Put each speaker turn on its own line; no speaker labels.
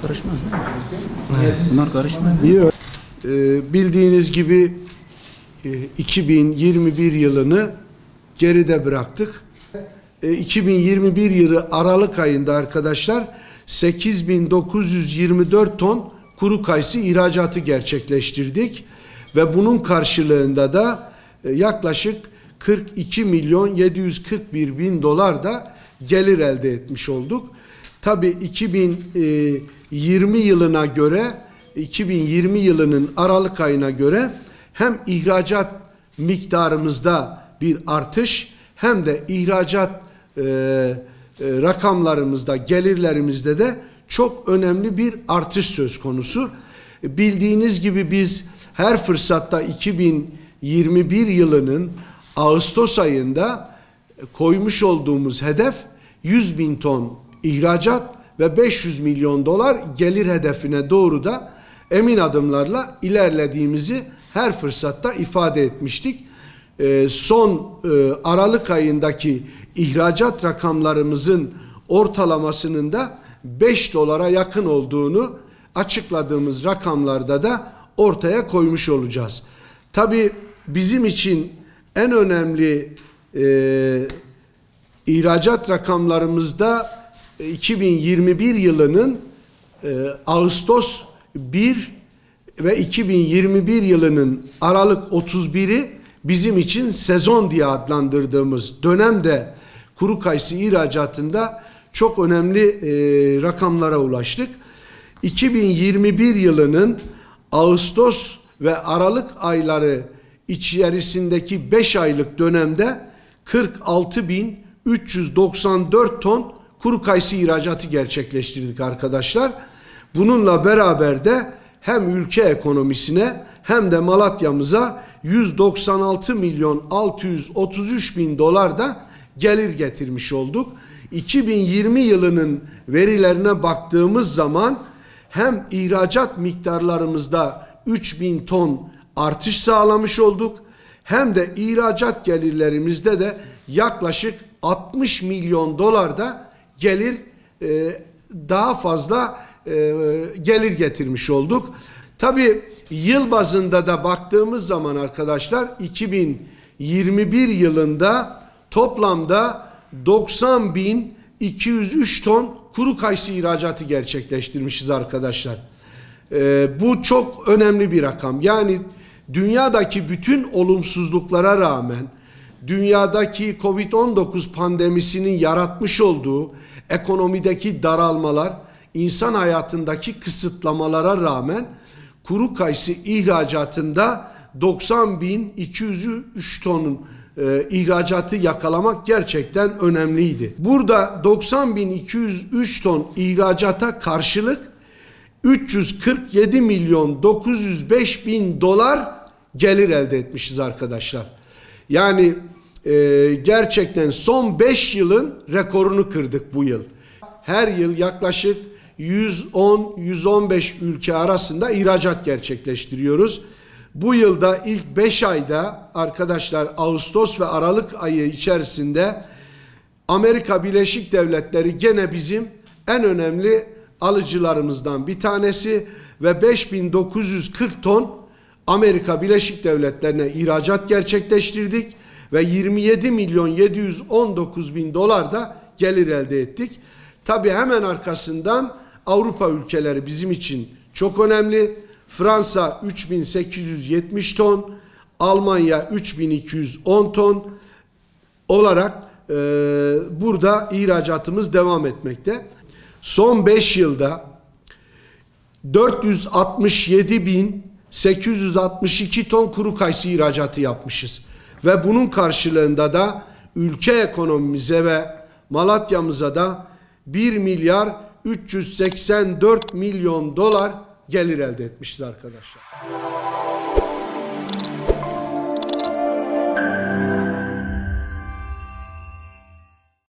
karışmaz değil mi? Bunlar karışmaz değil mi?
Yok. Bildiğiniz gibi 2021 yılını geride bıraktık. 2021 yılı Aralık ayında arkadaşlar 8.924 ton kuru kayısı ihracatı gerçekleştirdik ve bunun karşılığında da yaklaşık 42.741.000 dolar da gelir elde etmiş olduk. Tabii 2020 yılına göre 2020 yılının Aralık ayına göre hem ihracat miktarımızda bir artış hem de ihracat rakamlarımızda, gelirlerimizde de çok önemli bir artış söz konusu. Bildiğiniz gibi biz her fırsatta 2021 yılının Ağustos ayında koymuş olduğumuz hedef 100.000 ton ihracat ve 500 milyon dolar gelir hedefine doğru da emin adımlarla ilerlediğimizi her fırsatta ifade etmiştik. Son Aralık ayındaki ihracat rakamlarımızın ortalamasının da 5 dolara yakın olduğunu açıkladığımız rakamlarda da ortaya koymuş olacağız. Tabii bizim için en önemli ihracat rakamlarımızda 2021 yılının Ağustos 1 ve 2021 yılının Aralık 31'i bizim için sezon diye adlandırdığımız dönemde kuru kayısı ihracatında çok önemli rakamlara ulaştık. 2021 yılının Ağustos ve Aralık ayları içerisindeki 5 aylık dönemde 46.394 ton kuru kayısı ihracatı gerçekleştirdik arkadaşlar. Bununla beraber de hem ülke ekonomisine hem de Malatya'mıza 196.633.000 dolar da gelir getirmiş olduk. 2020 yılının verilerine baktığımız zaman hem ihracat miktarlarımızda 3.000 ton artış sağlamış olduk hem de ihracat gelirlerimizde de yaklaşık 60 milyon dolar da gelir daha fazla gelir getirmiş olduk. Tabii yıl bazında da baktığımız zaman arkadaşlar 2021 yılında toplamda 90.203 ton kuru kayısı ihracatı gerçekleştirmişiz arkadaşlar. Bu çok önemli bir rakam. Yani dünyadaki bütün olumsuzluklara rağmen dünyadaki Covid-19 pandemisinin yaratmış olduğu ekonomideki daralmalar, insan hayatındaki kısıtlamalara rağmen kuru kayısı ihracatında 90.203 tonun ihracatı yakalamak gerçekten önemliydi. Burada 90.203 ton ihracata karşılık 347.905.000 dolar gelir elde etmişiz arkadaşlar. Yani gerçekten son 5 yılın rekorunu kırdık bu yıl. Her yıl yaklaşık 110-115 ülke arasında ihracat gerçekleştiriyoruz. Bu yılda ilk 5 ayda arkadaşlar Ağustos ve Aralık ayı içerisinde Amerika Birleşik Devletleri gene bizim en önemli alıcılarımızdan bir tanesi ve 5.940 ton Amerika Birleşik Devletleri'ne ihracat gerçekleştirdik ve 27.719.000 dolar da gelir elde ettik. Tabii hemen arkasından Avrupa ülkeleri bizim için çok önemli. Fransa 3.870 ton, Almanya 3.210 ton olarak burada ihracatımız devam etmekte. Son 5 yılda 467.862 ton kuru kayısı ihracatı yapmışız. Ve bunun karşılığında da ülke ekonomimize ve Malatya'mıza da 1 milyar 384 milyon dolar gelir elde etmişiz arkadaşlar.